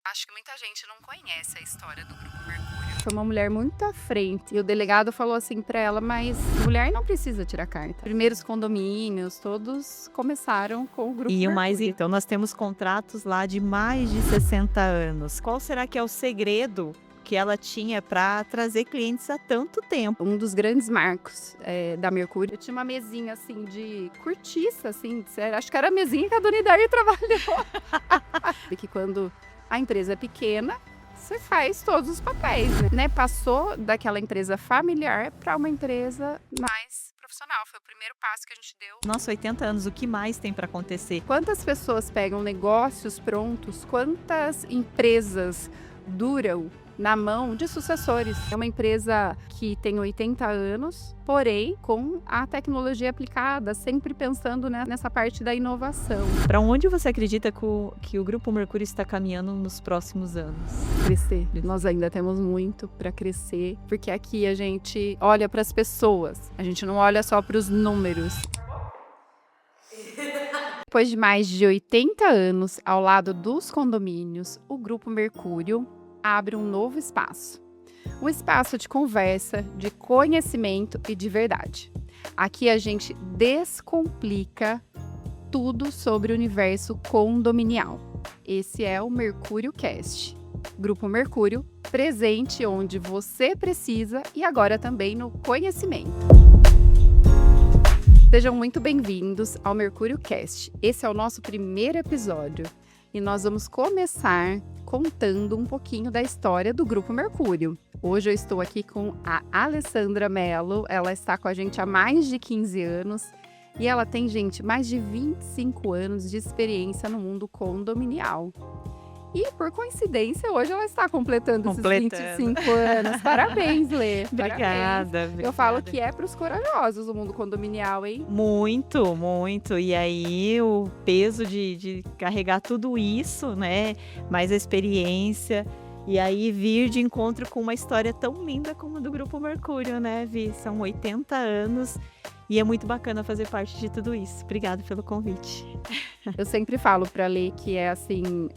Acho que muita gente não conhece a história do Grupo Mercúrio. Foi uma mulher muito à frente. E o delegado falou assim pra ela, mas mulher não precisa tirar carta. Primeiros condomínios, todos começaram com o Grupo E o mais, Mercúrio. então, nós temos contratos lá de mais de 60 anos. Qual será que é o segredo que ela tinha para trazer clientes há tanto tempo? Um dos grandes marcos da Mercúrio, tinha uma mesinha assim de cortiça, assim, acho que era a mesinha que a dona Idair trabalhou. E que quando a empresa é pequena, você faz todos os papéis, né? Passou daquela empresa familiar para uma empresa Mais profissional, foi o primeiro passo que a gente deu. Nossa, 80 anos, o que mais tem para acontecer? Quantas pessoas pegam negócios prontos? Quantas empresas duram na mão de sucessores? É uma empresa que tem 80 anos, porém com a tecnologia aplicada, sempre pensando nessa parte da inovação. Para onde você acredita que o Grupo Mercúrio está caminhando nos próximos anos? Crescer. Nós ainda temos muito para crescer, porque aqui a gente olha para as pessoas, a gente não olha só para os números. Depois de mais de 80 anos ao lado dos condomínios, o Grupo Mercúrio abre um novo espaço. Um espaço de conversa, de conhecimento e de verdade. Aqui a gente descomplica tudo sobre o universo condominial. Esse é o Mercúrio Cast. Grupo Mercúrio, presente onde você precisa e agora também no conhecimento. Sejam muito bem-vindos ao Mercúrio Cast. Esse é o nosso primeiro episódio e nós vamos começar contando um pouquinho da história do Grupo Mercúrio. Hoje eu estou aqui com a Alessandra Mello, ela está com a gente há mais de 15 anos e ela tem, gente, mais de 25 anos de experiência no mundo condominial. E, por coincidência, hoje ela está completando esses 25 anos. Parabéns, Lê. Obrigada. Eu falo que é para os corajosos o mundo condominial, hein? Muito, muito. E aí o peso de carregar tudo isso, né? Mais a experiência. E aí vir de encontro com uma história tão linda como a do Grupo Mercúrio, né, Vi? São 80 anos e é muito bacana fazer parte de tudo isso. Obrigada pelo convite. Eu sempre falo para Lê que é assim,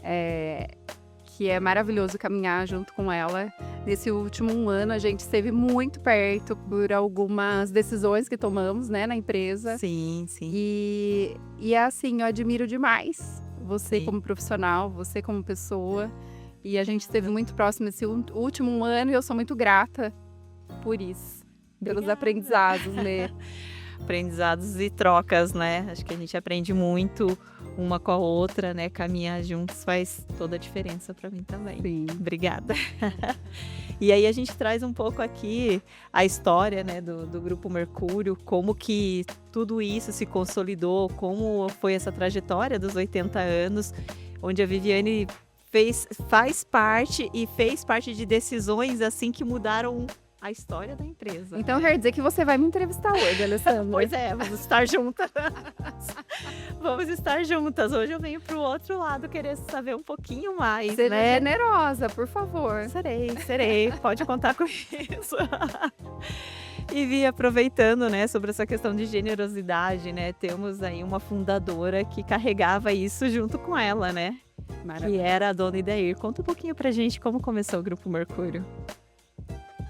que é maravilhoso caminhar junto com ela. Nesse último ano a gente esteve muito perto por algumas decisões que tomamos, né, na empresa. Sim. E é assim, eu admiro demais você Sim. como profissional, você como pessoa. E a gente esteve muito próximo esse último ano e eu sou muito grata por isso, pelos aprendizados, né? Aprendizados e trocas, né? Acho que a gente aprende muito uma com a outra, né? Caminhar juntos faz toda a diferença para mim também. Sim. Obrigada. E aí a gente traz um pouco aqui a história, né, do Grupo Mercúrio, como que tudo isso se consolidou, como foi essa trajetória dos 80 anos, onde a Viviane faz parte e fez parte de decisões assim que mudaram a história da empresa. Então quer dizer que você vai me entrevistar hoje, Alessandra? Pois é, vamos estar juntas. Vamos estar juntas. Hoje eu venho pro outro lado querer saber um pouquinho mais, Seja né? generosa, por favor. Serei. Pode contar com isso. E Vi, aproveitando, né, sobre essa questão de generosidade, né? Temos aí uma fundadora que carregava isso junto com ela, né? Que era a dona Idair. Conta um pouquinho pra gente como começou o Grupo Mercúrio.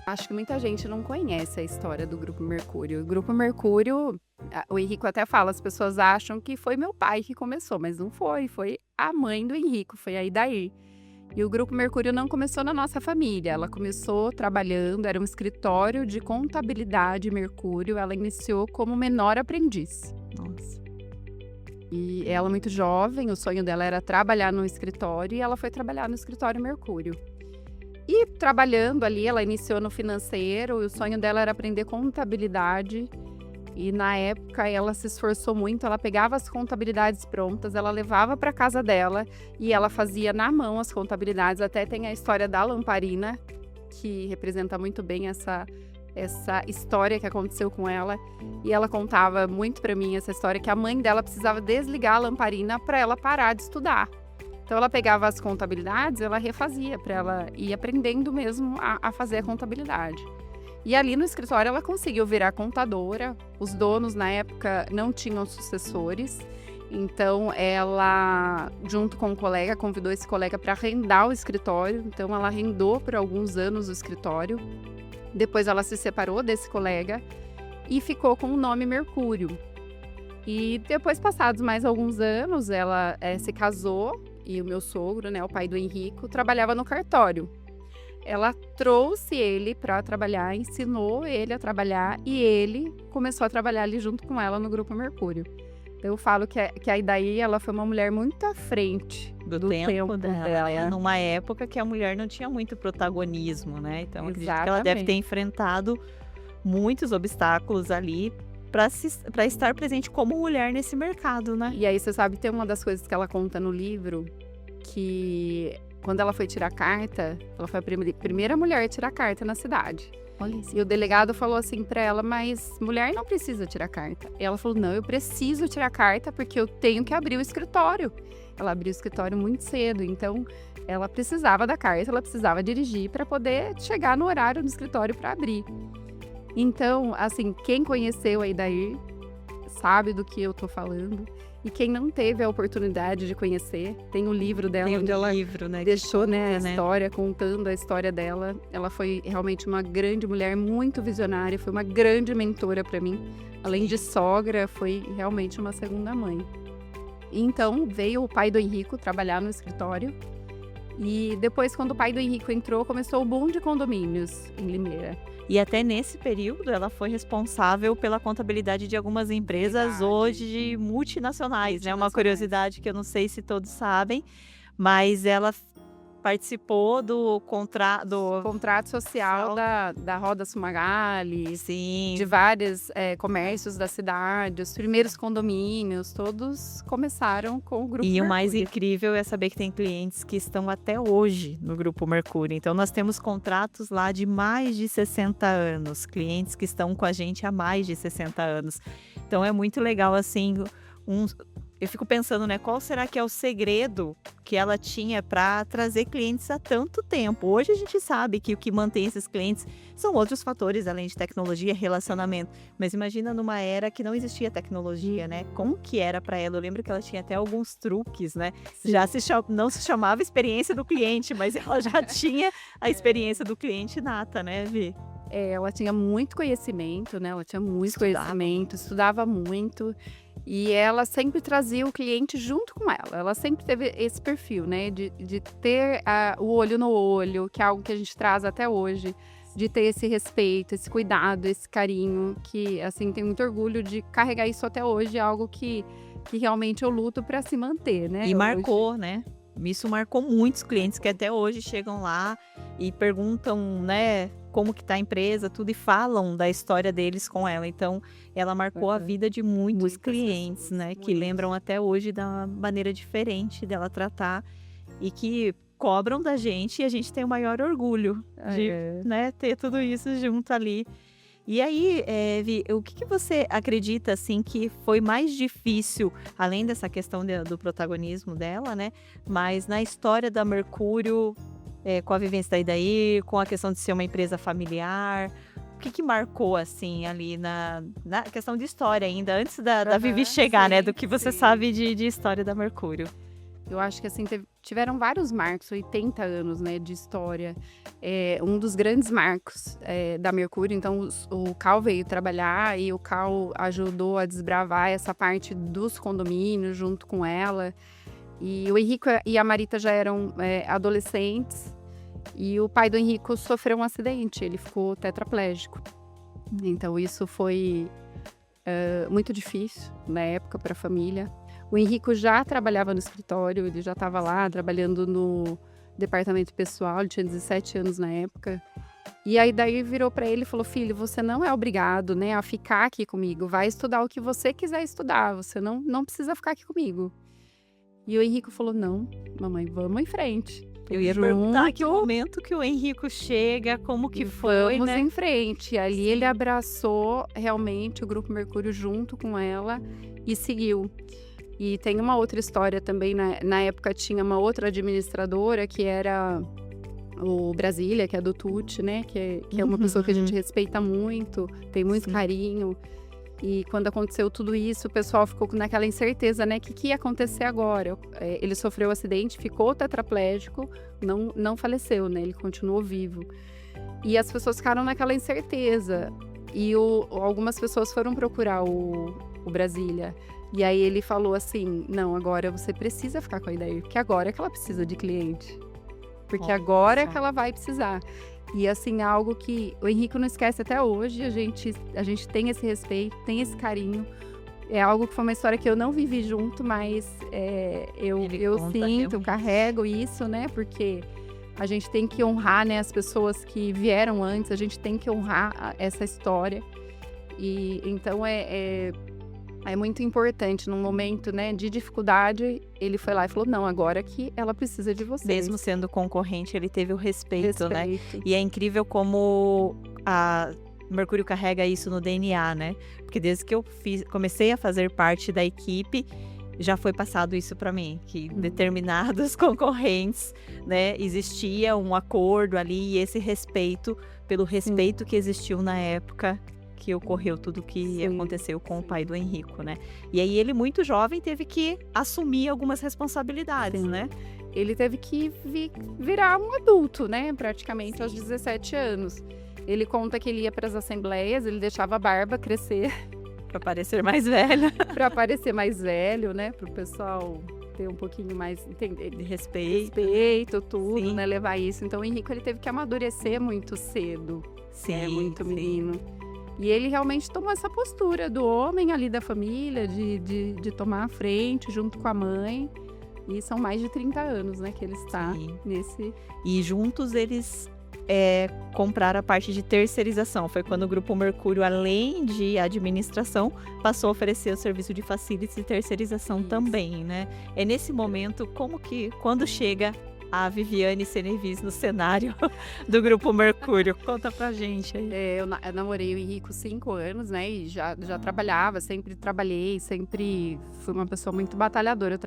Acho que muita gente não conhece a história do Grupo Mercúrio. O Grupo Mercúrio, o Henrico até fala, as pessoas acham que foi meu pai que começou, mas não foi. Foi a mãe do Henrico, foi a Idair. E o Grupo Mercúrio não começou na nossa família, ela começou trabalhando, era um escritório de contabilidade Mercúrio, ela iniciou como menor aprendiz. Nossa. E ela muito jovem, o sonho dela era trabalhar no escritório e ela foi trabalhar no escritório Mercúrio. E trabalhando ali, ela iniciou no financeiro e o sonho dela era aprender contabilidade. E na época ela se esforçou muito, ela pegava as contabilidades prontas, ela levava para casa dela e ela fazia na mão as contabilidades. Até tem a história da lamparina, que representa muito bem essa história que aconteceu com ela. E ela contava muito para mim essa história, que a mãe dela precisava desligar a lamparina para ela parar de estudar. Então ela pegava as contabilidades, ela refazia para ela ir aprendendo mesmo a fazer a contabilidade. E ali no escritório ela conseguiu virar contadora. Os donos na época não tinham sucessores, Então, ela, junto com um colega, convidou esse colega para arrendar o escritório. Então, ela arrendou por alguns anos o escritório. Depois, ela se separou desse colega e ficou com o nome Mercúrio. E depois, passados mais alguns anos, ela se casou e o meu sogro, né, o pai do Henrico, trabalhava no cartório. Ela trouxe ele para trabalhar, ensinou ele a trabalhar e ele começou a trabalhar ali junto com ela no Grupo Mercúrio. Então, eu falo que a Idaí, ela foi uma mulher muito à frente Do tempo dela, numa época que a mulher não tinha muito protagonismo, né? Então, acredito que ela deve ter enfrentado muitos obstáculos ali para estar presente como mulher nesse mercado, né? E aí, você sabe, tem uma das coisas que ela conta no livro, que quando ela foi tirar carta, ela foi a primeira mulher a tirar carta na cidade. Olha isso. E o delegado falou assim pra ela, mas mulher não precisa tirar carta. E ela falou, não, eu preciso tirar carta porque eu tenho que abrir o escritório. Ela abriu o escritório muito cedo, então ela precisava da carta, ela precisava dirigir para poder chegar no horário do escritório para abrir. Então, assim, quem conheceu a Idaí sabe do que eu tô falando. E quem não teve a oportunidade de conhecer, tem o livro dela, Tem onde ela livro, né? deixou, né, a história, contando a história dela. Ela foi realmente uma grande mulher, muito visionária, foi uma grande mentora para mim. Além de sogra, foi realmente uma segunda mãe. Então, veio o pai do Henrico trabalhar no escritório. E depois, quando o pai do Henrico entrou, começou o boom de condomínios em Limeira. E até nesse período ela foi responsável pela contabilidade de algumas empresas hoje multinacionais, né? Uma curiosidade que eu não sei se todos sabem, mas ela participou do contrato social da Roda Sumagali, sim, de vários comércios da cidade, os primeiros condomínios, todos começaram com o Grupo Mercúrio. E o mais incrível é saber que tem clientes que estão até hoje no Grupo Mercúrio. Então, nós temos contratos lá de mais de 60 anos, clientes que estão com a gente há mais de 60 anos. Então, é muito legal, assim, eu fico pensando, né, qual será que é o segredo que ela tinha para trazer clientes há tanto tempo? Hoje a gente sabe que o que mantém esses clientes são outros fatores, além de tecnologia, relacionamento. Mas imagina numa era que não existia tecnologia, né? Como que era para ela? Eu lembro que ela tinha até alguns truques, né? Não se chamava experiência do cliente, mas ela já tinha a experiência do cliente nata, né, Vi? Ela tinha muito conhecimento, né? Ela tinha muito conhecimento, estudava muito. E ela sempre trazia o cliente junto com ela. Ela sempre teve esse perfil, né? De ter o olho no olho, que é algo que a gente traz até hoje. De ter esse respeito, esse cuidado, esse carinho. Que, assim, tenho muito orgulho de carregar isso até hoje. É algo que realmente eu luto para se manter, né? E marcou, né? Isso marcou muitos clientes que até hoje chegam lá e perguntam, né, como que tá a empresa, tudo, e falam da história deles com ela. Então, ela marcou a vida de muitos clientes, né, que lembram até hoje da maneira diferente dela tratar e que cobram da gente, e a gente tem o maior orgulho de, né, ter tudo isso junto ali. E aí, Vi, o que você acredita, assim, que foi mais difícil, além dessa questão do protagonismo dela, né? Mas na história da Mercúrio, com a vivência da Idaí, com a questão de ser uma empresa familiar, o que marcou, assim, ali na questão de história ainda, antes da Vivi chegar, né? Do que você sabe de história da Mercúrio. Eu acho que, assim, tiveram vários marcos, 80 anos, né, de história. Um dos grandes marcos da Mercúrio, então o Cal veio trabalhar e o Cal ajudou a desbravar essa parte dos condomínios junto com ela. E o Henrico e a Marita já eram adolescentes e o pai do Henrico sofreu um acidente, ele ficou tetraplégico. Então isso foi muito difícil na época para a família. O Henrico já trabalhava no escritório, ele já estava lá trabalhando no departamento pessoal, ele tinha 17 anos na época. E aí daí virou para ele e falou, filho, você não é obrigado, né, a ficar aqui comigo, vai estudar o que você quiser estudar, você não precisa ficar aqui comigo. E o Henrico falou, não, mamãe, vamos em frente. Eu ia perguntar que momento que o Henrico chega, como que foi, vamos né? em frente. E ali ele abraçou realmente o Grupo Mercúrio junto com ela e seguiu. E tem uma outra história também, na época tinha uma outra administradora que era o Brasília, que é do Tuti, né? Que é uma pessoa que a gente respeita muito, tem muito carinho. E quando aconteceu tudo isso, o pessoal ficou naquela incerteza, né? O que ia acontecer agora? Ele sofreu um acidente, ficou tetraplégico, não faleceu, né? Ele continuou vivo. E as pessoas ficaram naquela incerteza. E algumas pessoas foram procurar o Brasília. E aí ele falou assim, não, agora você precisa ficar com a Idair, porque agora é que ela precisa de cliente. Porque agora é que ela vai precisar. E assim, algo que o Henrico não esquece até hoje, a gente tem esse respeito, tem esse carinho. É algo que foi uma história que eu não vivi junto, mas eu sinto, eu carrego isso, né? Porque a gente tem que honrar, né, as pessoas que vieram antes, a gente tem que honrar essa história. E então é muito importante, num momento, né, de dificuldade, ele foi lá e falou, não, agora que ela precisa de você. Mesmo sendo concorrente, ele teve o respeito, né? E é incrível como a Mercúrio carrega isso no DNA, né? Porque desde que eu comecei a fazer parte da equipe, já foi passado isso para mim, que determinados concorrentes, né, existia um acordo ali e esse respeito, pelo respeito que existiu na época que ocorreu tudo que aconteceu com o pai do Henrico, né? E aí ele, muito jovem, teve que assumir algumas responsabilidades, né? Ele teve que virar um adulto, né? Praticamente aos 17 anos. Ele conta que ele ia para as assembleias, ele deixava a barba crescer. Para parecer mais velho. Para parecer mais velho, né? Para o pessoal ter um pouquinho mais de respeito, tudo, né? Levar isso. Então o Henrico, ele teve que amadurecer muito cedo. Muito menino. E ele realmente tomou essa postura do homem ali da família, de tomar a frente junto com a mãe. E são mais de 30 anos, né, que ele está nesse... E juntos eles compraram a parte de terceirização. Foi quando o Grupo Mercúrio, além de administração, passou a oferecer o serviço de facilities e terceirização também, né? É nesse momento, quando chega a Viviane Senevis no cenário do Grupo Mercúrio? Conta pra gente aí. Eu namorei o Henrico 5 anos, né? E já trabalhava, sempre trabalhei, sempre fui uma pessoa muito batalhadora.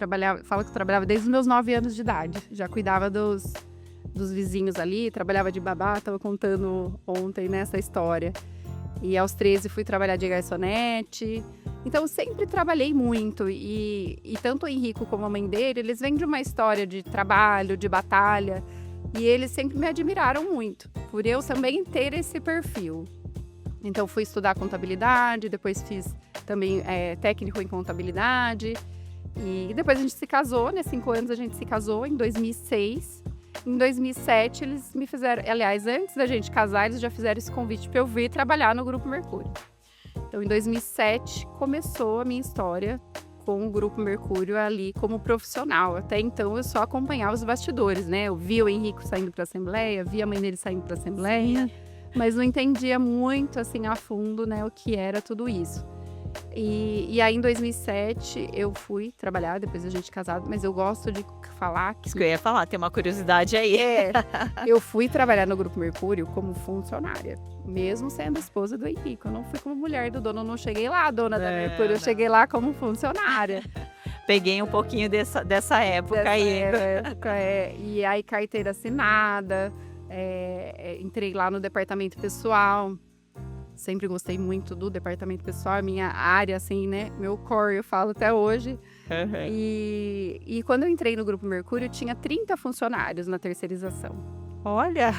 Falo que eu trabalhava desde os meus 9 anos de idade. Já cuidava dos vizinhos ali, trabalhava de babá, tava contando ontem nessa história. E aos 13 fui trabalhar de garçonete. Então, sempre trabalhei muito e tanto o Henrico como a mãe dele, eles vêm de uma história de trabalho, de batalha, e eles sempre me admiraram muito, por eu também ter esse perfil. Então, fui estudar contabilidade, depois fiz também técnico em contabilidade, e depois a gente se casou, né? 5 anos a gente se casou, em 2006. Em 2007, eles me fizeram, aliás, antes da gente casar, eles já fizeram esse convite para eu vir trabalhar no Grupo Mercúrio. Então, em 2007, começou a minha história com o Grupo Mercúrio ali como profissional. Até então, eu só acompanhava os bastidores, né? Eu via o Henrico saindo para a Assembleia, via a mãe dele saindo para a Assembleia, mas não entendia muito, assim, a fundo, né, o que era tudo isso. E aí, em 2007, eu fui trabalhar, depois da gente casado, mas eu gosto de falar que... Isso que eu ia falar, tem uma curiosidade aí. Eu fui trabalhar no Grupo Mercúrio como funcionária, mesmo sendo esposa do Henrico. Eu não fui como mulher do dono, eu não cheguei lá, dona da Mercúrio, eu cheguei lá como funcionária. Peguei um pouquinho dessa época aí. E aí, carteira assinada, entrei lá no departamento pessoal. Sempre gostei muito do departamento pessoal, minha área, assim, né? Meu core, eu falo até hoje. Uhum. E quando eu entrei no Grupo Mercúrio, tinha 30 funcionários na terceirização. Olha!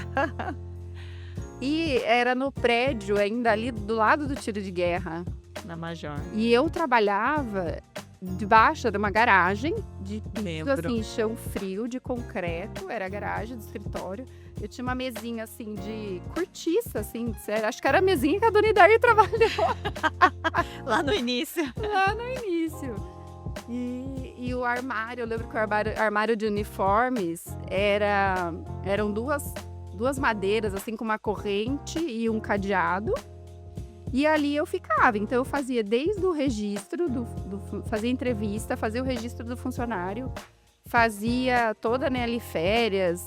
E era no prédio, ainda ali do lado do tiro de guerra. Na Major. E eu trabalhava debaixo de uma garagem, Lembro. assim, chão frio, de concreto, era a garagem do escritório. Eu tinha uma mesinha, assim, de cortiça, assim, acho que era a mesinha que a dona Idair trabalhou. Lá no início. Lá no início. E o armário, eu lembro que o armário de uniformes eram duas madeiras, assim, com uma corrente e um cadeado. E ali eu ficava, então eu fazia desde o registro, fazia entrevista, fazia o registro do funcionário, fazia toda, né, ali férias,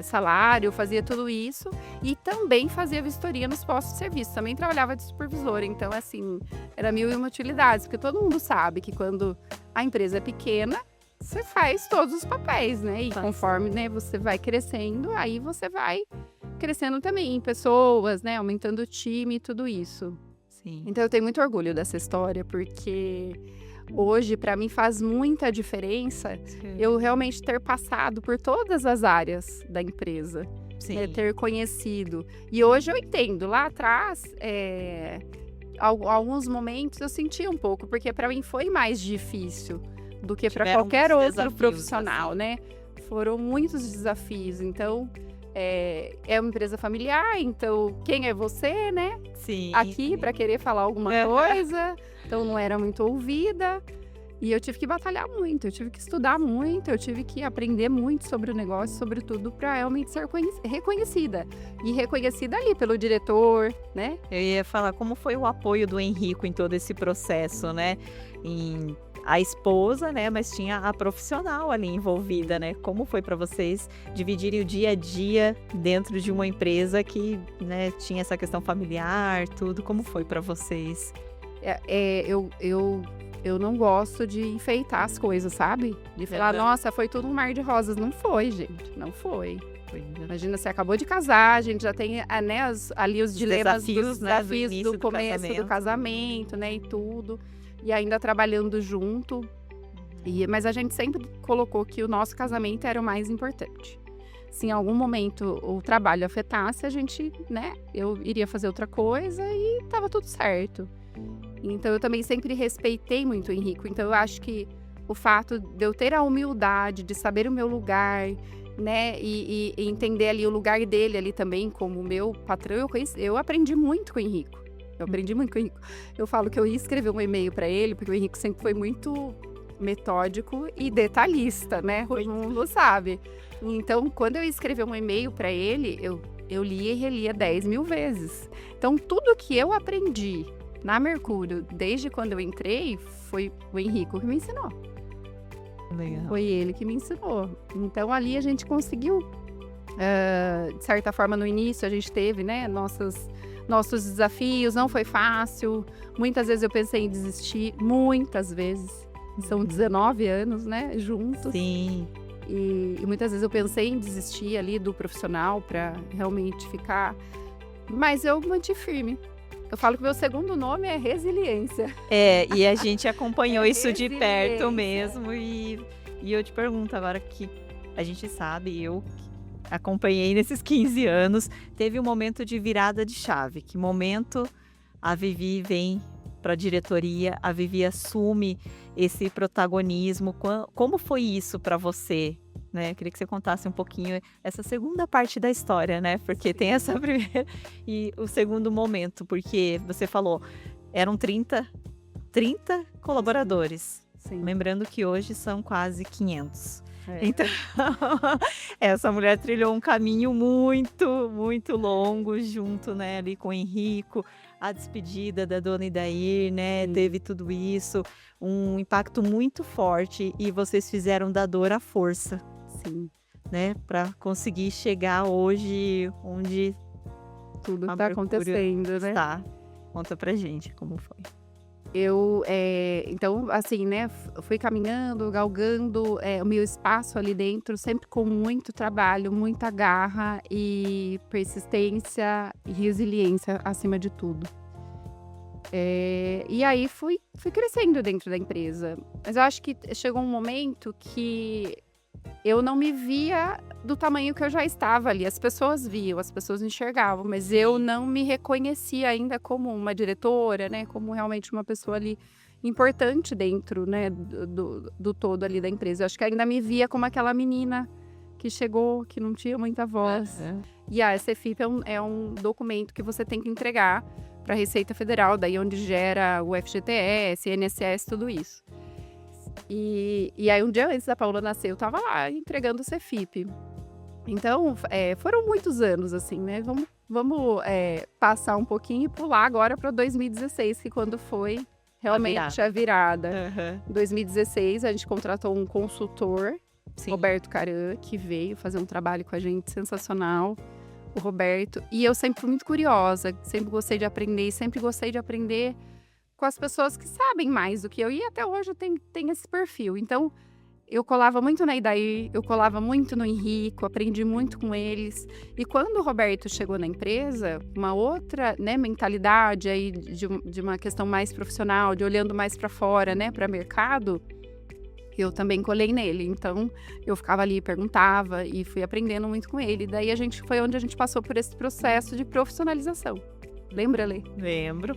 salário, fazia tudo isso e também fazia vistoria nos postos de serviço, também trabalhava de supervisora, então assim, era mil e uma utilidades, porque todo mundo sabe que quando a empresa é pequena, você faz todos os papéis, né, e conforme, né, você vai crescendo, aí você vai crescendo também em pessoas, né, aumentando o time e tudo isso. Sim. Então eu tenho muito orgulho dessa história, porque hoje, para mim, faz muita diferença eu realmente ter passado por todas as áreas da empresa, Sim. né, ter conhecido. E hoje eu entendo, lá atrás, alguns momentos eu senti um pouco, porque para mim foi mais difícil do que para Tiveram qualquer muitos outro desafios, profissional, assim. né? Foram muitos desafios. Então, é uma empresa familiar, então quem é você, né? Sim. Aqui para querer falar alguma coisa, então não era muito ouvida. E eu tive que batalhar muito, eu tive que estudar muito, eu tive que aprender muito sobre o negócio, sobre tudo, para realmente ser reconhecida. E reconhecida ali pelo diretor, né? Eu ia falar como foi o apoio do Henrico em todo esse processo, né? A esposa, né? Mas tinha a profissional ali envolvida, né? Como foi para vocês dividirem o dia a dia dentro de uma empresa que, né, tinha essa questão familiar, tudo? Como foi para vocês? Eu não gosto de enfeitar as coisas, sabe? De falar, nossa, foi tudo um mar de rosas. Não foi, gente, não foi. Imagina, você acabou de casar, a gente já tem, né, ali os dilemas, desafios, né, do desafios início do do começo do casamento, né, e tudo. E ainda trabalhando junto. Mas a gente sempre colocou que o nosso casamento era o mais importante. Se em algum momento o trabalho afetasse, a gente, né, eu iria fazer outra coisa e tava tudo certo. Então eu também sempre respeitei muito o Henrico. Então eu acho que o fato de eu ter a humildade de saber o meu lugar, né, e entender ali o lugar dele ali também como meu patrão, eu aprendi muito com o Henrico. Eu aprendi muito com o Henrico. Eu falo que eu ia escrever um e-mail para ele, porque o Henrico sempre foi muito metódico e detalhista, né? Todo mundo sabe. Então, quando eu escrevi um e-mail para ele, eu lia e relia 10.000 vezes. Então, tudo que eu aprendi na Mercúrio, desde quando eu entrei, foi o Henrico que me ensinou. Legal. Foi ele que me ensinou. Então, ali a gente conseguiu, de certa forma, no início, a gente teve, né, nossos desafios, não foi fácil. Muitas vezes eu pensei em desistir, muitas vezes. São 19 anos, né, juntos. Sim. E muitas vezes eu pensei em desistir ali do profissional para realmente ficar. Mas eu mantive firme. Eu falo que meu segundo nome é resiliência. E a gente acompanhou isso de perto resiliência. mesmo. E eu te pergunto agora que a gente sabe, eu acompanhei nesses 15 anos, teve um momento de virada de chave. Que momento a Vivi vem para a diretoria, a Vivi assume esse protagonismo. Como foi isso para você? Né? Eu queria que você contasse um pouquinho essa segunda parte da história, né? Porque tem essa primeira e o segundo momento, porque você falou, eram 30 colaboradores. Sim. Lembrando que hoje são quase 500. É. Então, essa mulher trilhou um caminho muito, muito longo junto, né, ali com o Henrico, a despedida da dona Idair, né, teve tudo isso, um impacto muito forte e vocês fizeram da dor a força, Sim. né, para conseguir chegar hoje onde Tudo a está Mercúrio acontecendo, né? está. Conta pra gente como foi. Então, assim, né, fui caminhando, galgando o meu espaço ali dentro, sempre com muito trabalho, muita garra e persistência e resiliência acima de tudo. E aí fui crescendo dentro da empresa. Mas eu acho que chegou um momento que eu não me via do tamanho que eu já estava ali. As pessoas viam, as pessoas enxergavam, mas eu não me reconhecia ainda como uma diretora, né? Como realmente uma pessoa ali importante dentro, né, do todo ali da empresa. Eu acho que ainda me via como aquela menina que chegou, que não tinha muita voz. E a SFIP é um documento que você tem que entregar para a Receita Federal, daí onde gera o FGTS, INSS, tudo isso. E aí, um dia antes da Paula nascer, eu tava lá entregando o CFIP. Então, foram muitos anos, assim, né? Vamos passar um pouquinho e pular agora para 2016, que quando foi realmente a virada. Em 2016, a gente contratou um consultor, Roberto Caran, que veio fazer um trabalho com a gente sensacional. O Roberto. E eu sempre fui muito curiosa, sempre gostei de aprender com as pessoas que sabem mais do que eu. E até hoje eu tenho esse perfil. Então, eu colava muito na Idair, eu colava muito no Henrico, aprendi muito com eles. E quando o Roberto chegou na empresa, uma outra, né, mentalidade aí de uma questão mais profissional, de olhando mais para fora, né, para mercado, eu também colei nele. Então, eu ficava ali, perguntava e fui aprendendo muito com ele. Daí foi onde a gente passou por esse processo de profissionalização. Lembra, Lê? Lembro.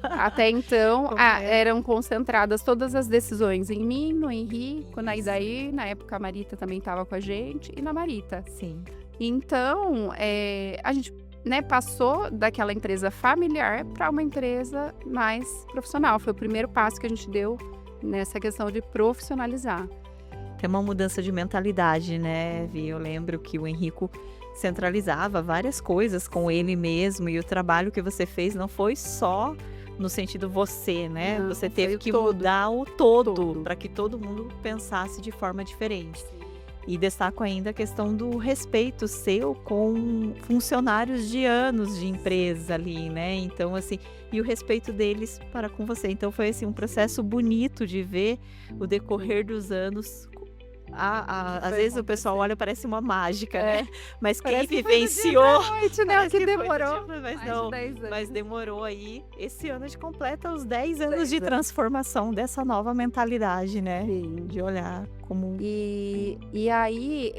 Até então, Como é? eram concentradas todas as decisões em mim, no Henrico, na Idair. Na época, a Marita também estava com a gente, e na Marita. Sim. Então, a gente, né, passou daquela empresa familiar para uma empresa mais profissional. Foi o primeiro passo que a gente deu nessa questão de profissionalizar. Tem uma mudança de mentalidade, né, Vi? Eu lembro que o Henrico centralizava várias coisas com ele mesmo, e o trabalho que você fez não foi só no sentido você, né? Não, Você foi teve o que todo. mudar o todo Todo. para que todo mundo pensasse de forma diferente. E destaco ainda a questão do respeito seu com funcionários de anos de empresa ali, né? Então, assim, e o respeito deles para com você. Então, foi assim, um processo bonito de ver o decorrer dos anos. Às Foi vezes o pessoal olha, parece uma mágica, né? Mas quem Parece que foi do dia vivenciou. pra noite, né? Parece Que que foi do demorou dia pra- mas mais de não. 10 anos. Mas demorou aí. Esse ano a gente completa os 10 anos 10 de anos. transformação dessa nova mentalidade, né? Sim. De olhar como. E aí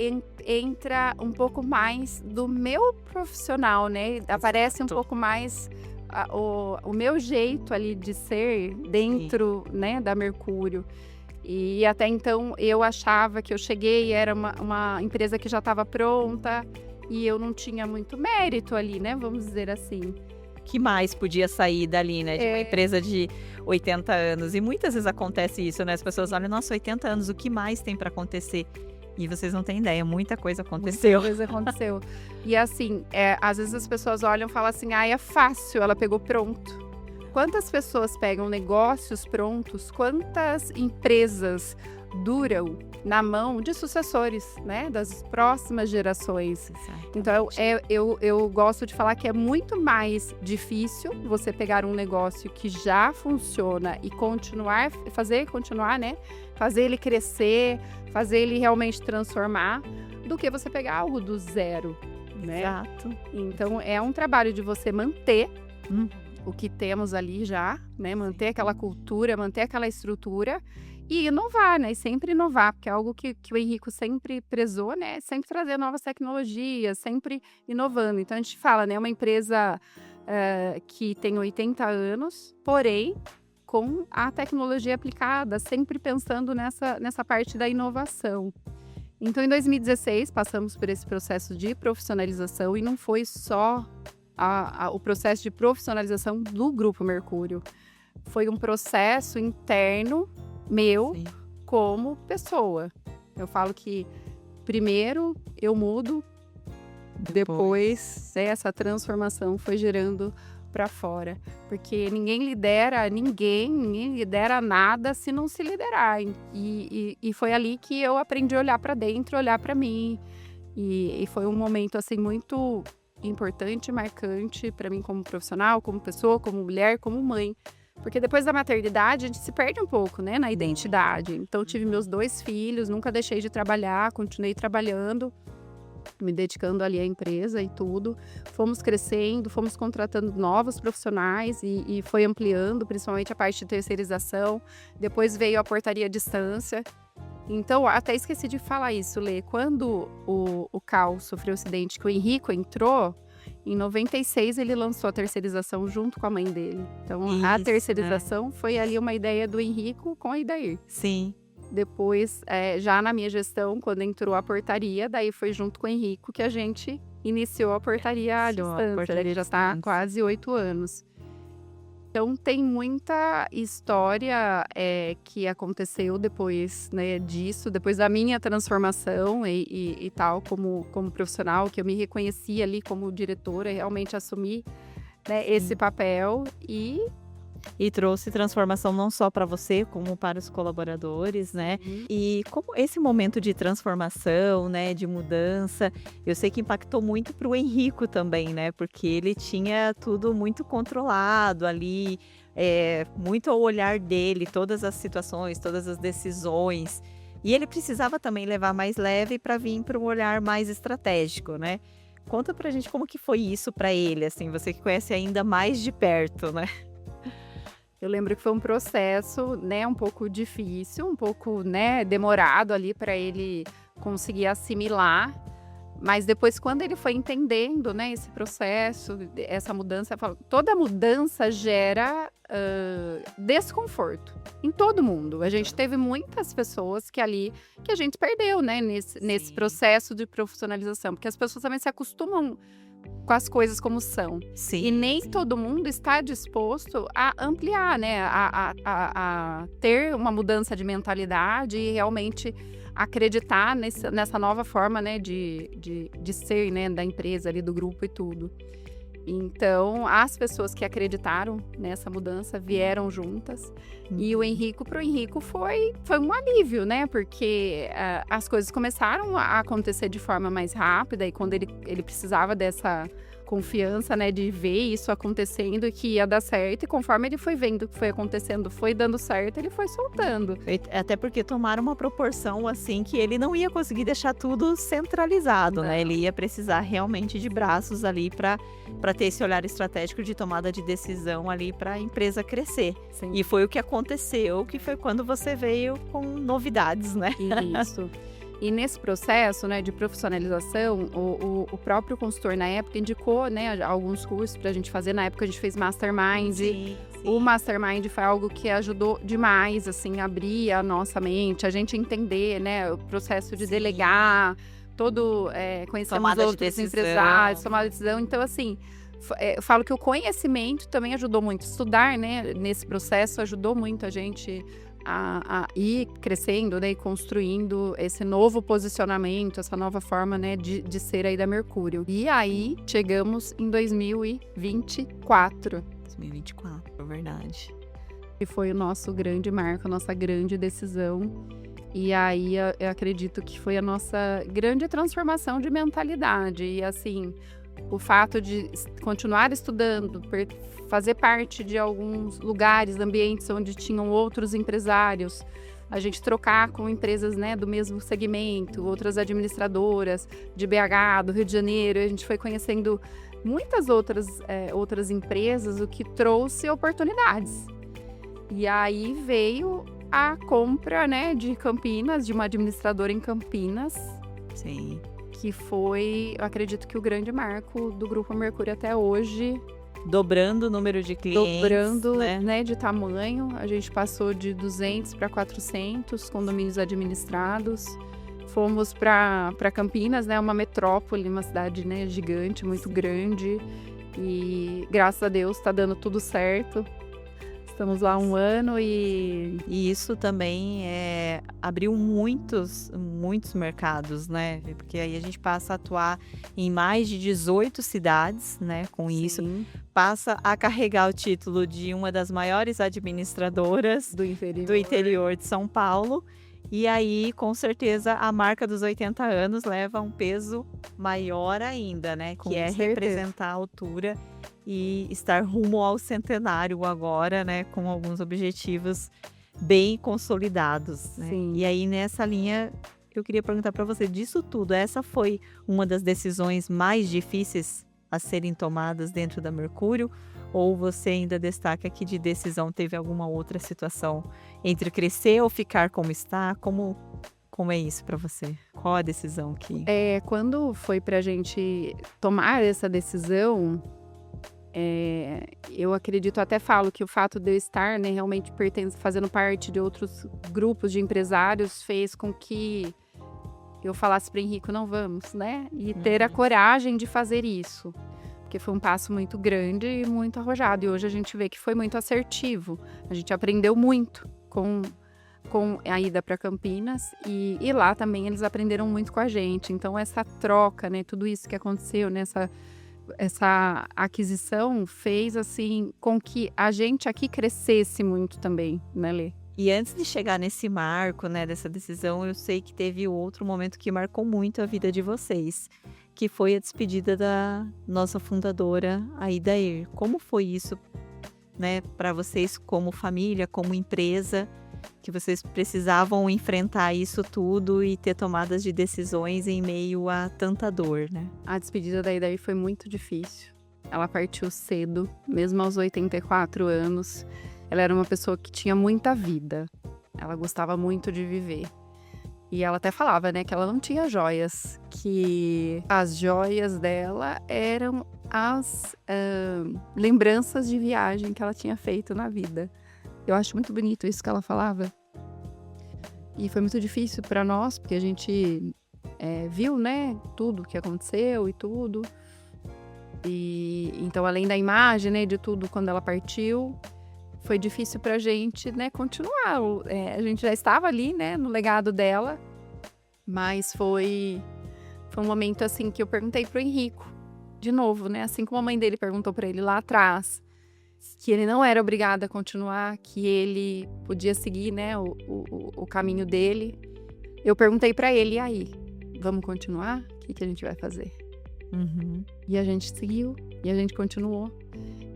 entra um pouco mais do meu profissional, né? Aparece um Exato. pouco mais o meu jeito ali de ser dentro, né, da Mercúrio. E até então eu achava que eu cheguei, era uma empresa que já estava pronta e eu não tinha muito mérito ali, né? Vamos dizer assim. Que mais podia sair dali, né? De uma empresa de 80 anos. E muitas vezes acontece isso, né? As pessoas olham, nossa, 80 anos, o que mais tem para acontecer? E vocês não têm ideia, muita coisa aconteceu. Muita coisa aconteceu. E assim, às vezes as pessoas olham e falam assim, é fácil, ela pegou pronto. Quantas pessoas pegam negócios prontos, quantas empresas duram na mão de sucessores, né? Das próximas gerações. Então, eu gosto de falar que é muito mais difícil você pegar um negócio que já funciona e fazer continuar, né? Fazer ele crescer, fazer ele realmente transformar, do que você pegar algo do zero, né? Exato. Então, é um trabalho de você manter Hum. o que temos ali já, né? Manter aquela cultura, manter aquela estrutura e inovar, né? E sempre inovar, porque é algo que o Henrico sempre prezou, né? Sempre trazer novas tecnologias, sempre inovando. Então, a gente fala, né? Uma empresa que tem 80 anos, porém, com a tecnologia aplicada, sempre pensando nessa parte da inovação. Então, em 2016, passamos por esse processo de profissionalização e não foi só o processo de profissionalização do Grupo Mercúrio. Foi um processo interno meu Sim. como pessoa. Eu falo que primeiro eu mudo, depois essa transformação foi gerando para fora. Porque ninguém lidera nada se não se liderar. E foi ali que eu aprendi a olhar para dentro, olhar para mim. E foi um momento assim muito importante, marcante para mim como profissional, como pessoa, como mulher, como mãe. Porque depois da maternidade a gente se perde um pouco, né, na identidade. Então eu tive meus 2 filhos, nunca deixei de trabalhar, continuei trabalhando, me dedicando ali à empresa e tudo. Fomos crescendo, fomos contratando novos profissionais e foi ampliando, principalmente a parte de terceirização. Depois veio a portaria à distância. Então, até esqueci de falar isso, Lê. Quando o Cal sofreu o acidente, que o Henrico entrou, em 96 ele lançou a terceirização junto com a mãe dele. Então, a Isso, terceirização foi ali uma ideia do Henrico com a Idair. Sim. Depois, já na minha gestão, quando entrou a portaria, daí foi junto com o Henrico que a gente iniciou a portaria à distância. Ele já está quase 8 anos. Então, tem muita história que aconteceu depois, né, disso, depois da minha transformação e tal, como profissional, que eu me reconheci ali como diretora, realmente assumi, né, esse papel E trouxe transformação não só para você, como para os colaboradores, né? E como esse momento de transformação, né, de mudança, eu sei que impactou muito para o Henrico também, né? Porque ele tinha tudo muito controlado ali, muito ao olhar dele, todas as situações, todas as decisões. E ele precisava também levar mais leve para vir para um olhar mais estratégico, né? Conta pra gente como que foi isso para ele, assim, você que conhece ainda mais de perto, né? Eu lembro que foi um processo, né, um pouco difícil, um pouco, né, demorado ali para ele conseguir assimilar. Mas depois, quando ele foi entendendo, né, esse processo, essa mudança, toda mudança gera desconforto em todo mundo. A gente teve muitas pessoas que a gente perdeu, né, nesse Sim. processo de profissionalização, porque as pessoas também se acostumam com as coisas como são. Sim. E nem todo mundo está disposto a ampliar, né, a ter uma mudança de mentalidade e realmente acreditar nessa nova forma, né, de ser, né, da empresa ali, do grupo e tudo. Então, as pessoas que acreditaram nessa mudança vieram juntas. E o Henrico, pro Henrico, foi um alívio, né? Porque as coisas começaram a acontecer de forma mais rápida. E quando ele precisava dessa confiança, né, de ver isso acontecendo e que ia dar certo. E conforme ele foi vendo o que foi acontecendo, foi dando certo, ele foi soltando. Até porque tomaram uma proporção assim que ele não ia conseguir deixar tudo centralizado, né? Ele ia precisar realmente de braços ali para ter esse olhar estratégico de tomada de decisão ali para a empresa crescer. Sim. E foi o que aconteceu, que foi quando você veio com novidades, né? Isso. E nesse processo, né, de profissionalização, o próprio consultor na época indicou, né, alguns cursos para a gente fazer. Na época a gente fez Mastermind. Sim. O Mastermind foi algo que ajudou demais, assim, abrir a nossa mente, a gente entender, né, o processo de delegar, conhecemos Tomada de outros decisão. empresários, tomar decisão. Então, assim, eu falo que o conhecimento também ajudou muito. Estudar, né, nesse processo ajudou muito a gente a ir crescendo, né, e construindo esse novo posicionamento, essa nova forma, né, de ser aí da Mercúrio. E aí, chegamos em 2024. 2024, é verdade. Que foi o nosso grande marco, a nossa grande decisão. E aí, eu acredito que foi a nossa grande transformação de mentalidade. E assim, o fato de continuar estudando, fazer parte de alguns lugares, ambientes onde tinham outros empresários, a gente trocar com empresas, né, do mesmo segmento, outras administradoras de BH, do Rio de Janeiro, a gente foi conhecendo muitas outras empresas, o que trouxe oportunidades. E aí veio a compra, né, de Campinas, de uma administradora em Campinas. Sim. Que foi, eu acredito que o grande marco do Grupo Mercúrio até hoje. Dobrando o número de clientes. Dobrando, né? né, de tamanho. A gente passou de 200 para 400 condomínios administrados. Fomos para Campinas, né, uma metrópole, uma cidade, né, gigante, muito grande. E graças a Deus está dando tudo certo. Estamos lá há 1 ano e isso também abriu muitos mercados, né? Porque aí a gente passa a atuar em mais de 18 cidades, né? Com isso, passa a carregar o título de uma das maiores administradoras do interior de São Paulo. E aí, com certeza, a marca dos 80 anos leva um peso maior ainda, né? Que é representar a altura e estar rumo ao centenário agora, né? Com alguns objetivos bem consolidados, né? Sim. E aí, nessa linha, eu queria perguntar para você, disso tudo, essa foi uma das decisões mais difíceis a serem tomadas dentro da Mercúrio? Ou você ainda destaca que de decisão teve alguma outra situação entre crescer ou ficar como está? Como é isso para você? Qual a decisão que... Quando foi para a gente tomar essa decisão, eu acredito, até falo que o fato de eu estar, né, realmente fazendo parte de outros grupos de empresários fez com que eu falasse para o Henrico, não vamos, né? E ter a coragem de fazer isso. Porque foi um passo muito grande e muito arrojado. E hoje a gente vê que foi muito assertivo. A gente aprendeu muito com a ida para Campinas. E lá também eles aprenderam muito com a gente. Então, essa troca, né? Tudo isso que aconteceu, né? Essa aquisição fez, assim, com que a gente aqui crescesse muito também, né, Lê? E antes de chegar nesse marco, né, dessa decisão, eu sei que teve outro momento que marcou muito a vida de vocês, que foi a despedida da nossa fundadora, a Idair. Como foi isso, né, para vocês como família, como empresa, que vocês precisavam enfrentar isso tudo e ter tomadas de decisões em meio a tanta dor, né? A despedida da Idaí foi muito difícil. Ela partiu cedo, mesmo aos 84 anos. Ela era uma pessoa que tinha muita vida. Ela gostava muito de viver. E ela até falava, né, que ela não tinha joias, que as joias dela eram as lembranças de viagem que ela tinha feito na vida. Eu acho muito bonito isso que ela falava. E foi muito difícil para nós, porque a gente viu, né, tudo que aconteceu e tudo. E então, além da imagem, né, de tudo quando ela partiu, foi difícil pra gente, né, continuar. A gente já estava ali, né, no legado dela, mas foi um momento, assim, que eu perguntei pro Henrico, de novo, né, assim como a mãe dele perguntou pra ele lá atrás, que ele não era obrigado a continuar, que ele podia seguir, né, o caminho dele. Eu perguntei pra ele, e aí, vamos continuar? O que a gente vai fazer? Uhum. E a gente seguiu, e a gente continuou.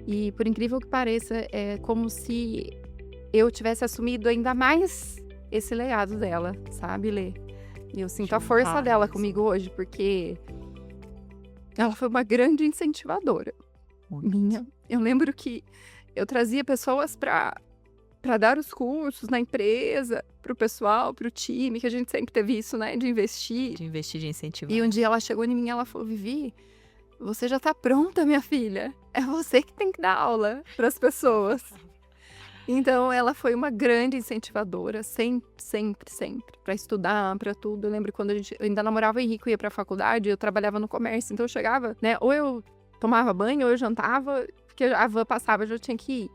E por incrível que pareça, é como se eu tivesse assumido ainda mais esse legado dela, sabe, Lê? E eu sinto a força dela comigo hoje, porque ela foi uma grande incentivadora minha. Eu lembro que eu trazia pessoas para dar os cursos na empresa, pro pessoal, pro time, que a gente sempre teve isso, né, de investir. De investir, de incentivar. E um dia ela chegou em mim e ela falou, Vivi, você já tá pronta, minha filha. É você que tem que dar aula para as pessoas. Então, ela foi uma grande incentivadora, sempre, para estudar, para tudo. Eu lembro quando eu ainda namorava o Henrique e ia para a faculdade, eu trabalhava no comércio, então eu chegava, né, ou eu tomava banho, ou eu jantava, porque a van passava, eu já tinha que ir.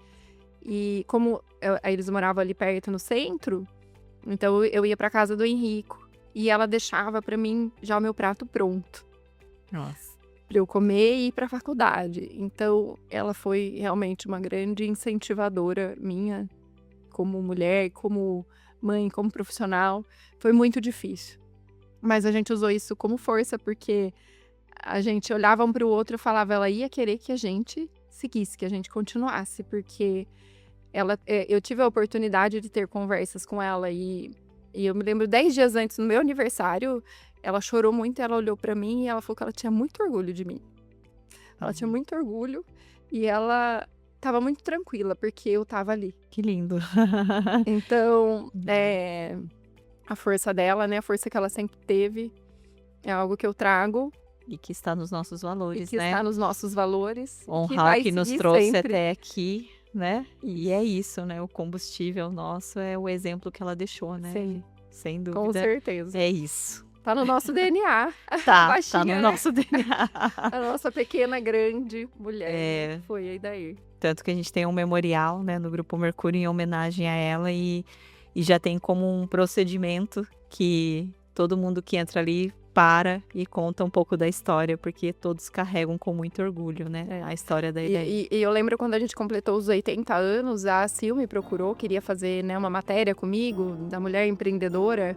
E como eles moravam ali perto no centro, então eu ia para casa do Henrique e ela deixava para mim já o meu prato pronto. Nossa. Para eu comer e ir para a faculdade. Então, ela foi realmente uma grande incentivadora minha, como mulher, como mãe, como profissional. Foi muito difícil. Mas a gente usou isso como força, porque a gente olhava um para o outro e falava, ela ia querer que a gente seguisse, que a gente continuasse, porque eu tive a oportunidade de ter conversas com ela e eu me lembro 10 dias antes, no meu aniversário, ela chorou muito, ela olhou pra mim e ela falou que ela tinha muito orgulho de mim. Ela tinha muito orgulho e ela tava muito tranquila, porque eu tava ali. Que lindo. Então, a força dela, né, a força que ela sempre teve, é algo que eu trago. E que está nos nossos valores, e que né? está nos nossos valores. Honrar que nos trouxe sempre. até aqui, né? E é isso, né? O combustível nosso é o exemplo que ela deixou, né? Sim, sem dúvida. com certeza. É isso. Tá no nosso DNA. Tá Baixinha, no né? nosso DNA. A nossa pequena, grande mulher. Foi a Idaí. Tanto que a gente tem um memorial, né, no Grupo Mercúrio em homenagem a ela e já tem como um procedimento que todo mundo que entra ali para e conta um pouco da história, porque todos carregam com muito orgulho, né, a história da Idaí. E eu lembro quando a gente completou os 80 anos, a Sil me procurou, queria fazer, né, uma matéria comigo, da mulher empreendedora.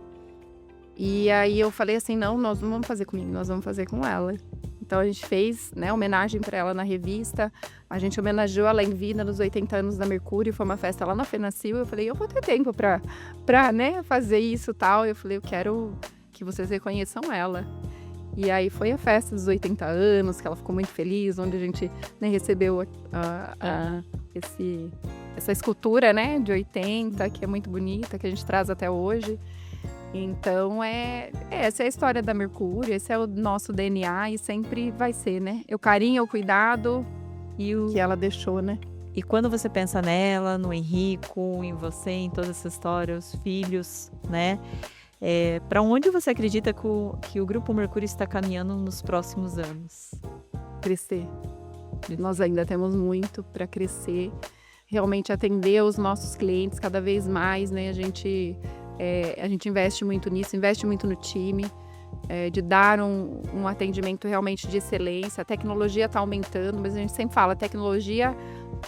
E aí eu falei assim, não, nós não vamos fazer comigo, nós vamos fazer com ela. Então a gente fez, né, homenagem para ela na revista, a gente homenageou ela em vida nos 80 anos da Mercúrio, foi uma festa lá na Fenacil, eu falei, eu vou ter tempo pra né, fazer isso e tal. Eu falei, eu quero que vocês reconheçam ela. E aí foi a festa dos 80 anos, que ela ficou muito feliz, onde a gente, né, recebeu essa escultura, né, de 80, que é muito bonita, que a gente traz até hoje. Então, essa é a história da Mercúrio, esse é o nosso DNA e sempre vai ser, né? O carinho, o cuidado e o que ela deixou, né? E quando você pensa nela, no Henrico, em você, em toda essa história, os filhos, né? Para onde você acredita que o Grupo Mercúrio está caminhando nos próximos anos? Crescer. Nós ainda temos muito para crescer, realmente atender os nossos clientes cada vez mais, né? A gente investe muito nisso, investe muito no time, de dar um atendimento realmente de excelência. A tecnologia está aumentando, mas a gente sempre fala, tecnologia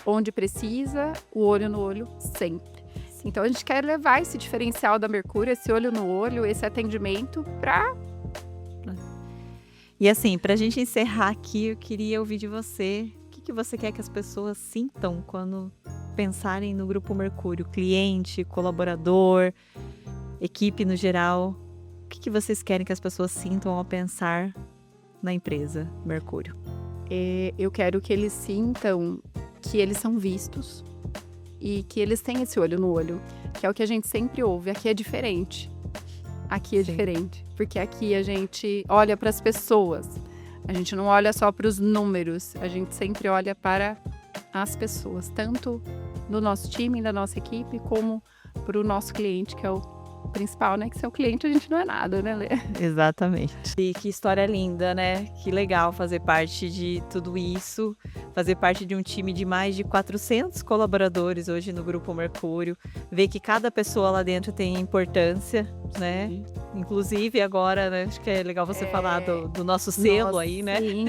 onde precisa, o olho no olho sempre. Então a gente quer levar esse diferencial da Mercúrio, esse olho no olho, esse atendimento para... E assim, para a gente encerrar aqui, eu queria ouvir de você, o que você quer que as pessoas sintam quando pensarem no Grupo Mercúrio? Cliente, colaborador, equipe no geral? O que vocês querem que as pessoas sintam ao pensar na empresa Mercúrio? Eu quero que eles sintam que eles são vistos e que eles têm esse olho no olho, que é o que a gente sempre ouve. Aqui é diferente. Aqui é Sim. diferente, porque aqui a gente olha para as pessoas. A gente não olha só para os números, a gente sempre olha para as pessoas, tanto do nosso time, da nossa equipe, como para o nosso cliente, que é o principal, né? Que sem o cliente a gente não é nada, né, Lê? Exatamente. E que história linda, né? Que legal fazer parte de tudo isso, fazer parte de um time de mais de 400 colaboradores hoje no Grupo Mercúrio, ver que cada pessoa lá dentro tem importância, né? Sim. Inclusive agora, né? Acho que é legal você falar do nosso selo aí, né? Sim,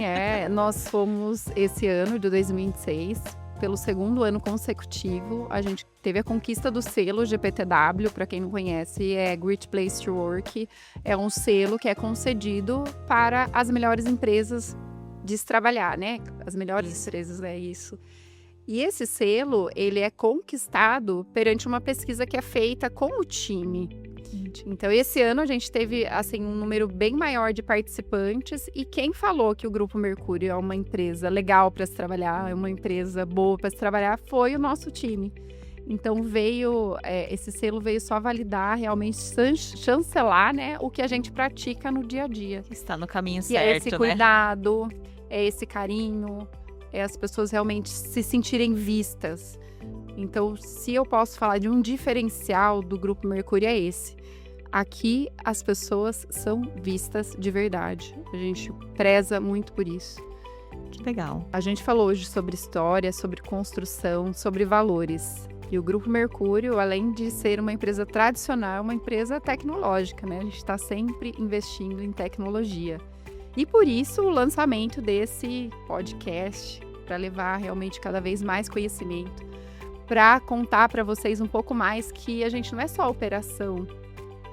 nós fomos esse ano de 2026, pelo segundo ano consecutivo, a gente teve a conquista do selo GPTW, para quem não conhece, é Great Place to Work, é um selo que é concedido para as melhores empresas de se trabalhar, né? As melhores empresas, é isso. E esse selo, ele é conquistado perante uma pesquisa que é feita com o time. Então, esse ano a gente teve assim, um número bem maior de participantes e quem falou que o Grupo Mercúrio é uma empresa legal para se trabalhar, é uma empresa boa para se trabalhar, foi o nosso time. Então, esse selo veio só validar, realmente chancelar, né, o que a gente pratica no dia a dia. Está no caminho Que é esse certo, né? cuidado, é esse carinho, é as pessoas realmente se sentirem vistas. Então, se eu posso falar de um diferencial do Grupo Mercúrio, é esse. Aqui, as pessoas são vistas de verdade. A gente preza muito por isso. Que legal. A gente falou hoje sobre história, sobre construção, sobre valores. E o Grupo Mercúrio, além de ser uma empresa tradicional, é uma empresa tecnológica, né? A gente está sempre investindo em tecnologia. E por isso, o lançamento desse podcast, para levar realmente cada vez mais conhecimento, para contar para vocês um pouco mais que a gente não é só operação.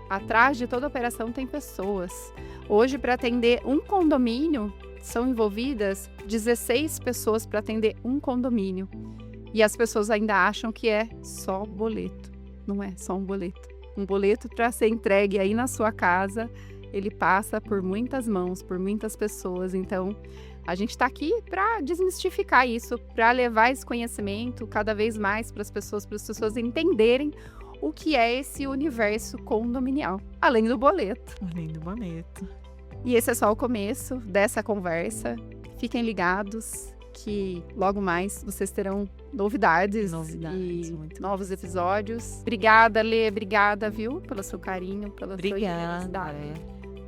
Atrás de toda operação tem pessoas. Hoje, para atender um condomínio, são envolvidas 16 pessoas para atender um condomínio. E as pessoas ainda acham que é só boleto. Não é só um boleto. Um boleto para ser entregue aí na sua casa, ele passa por muitas mãos, por muitas pessoas. Então, a gente está aqui para desmistificar isso, para levar esse conhecimento cada vez mais para as pessoas entenderem o que é esse universo condominial, além do boleto. Além do boleto. E esse é só o começo dessa conversa. Fiquem ligados que logo mais vocês terão novidades e muito novos episódios. Obrigada, Lê, obrigada, viu, pelo seu carinho, pela sua generosidade,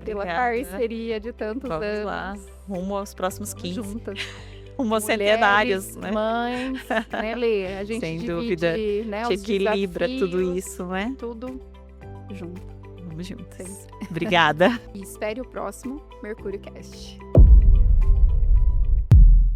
pela parceria de tantos Vamos anos. lá, rumo aos próximos 15. Juntas. Rumo aos centenários, né? Mães, né, Lê? A gente Sem divide, dúvida. né, Te os equilibra tudo desafios, isso, né? tudo junto. Vamos juntos. Sempre. Obrigada. E espere o próximo Mercúrio Cast.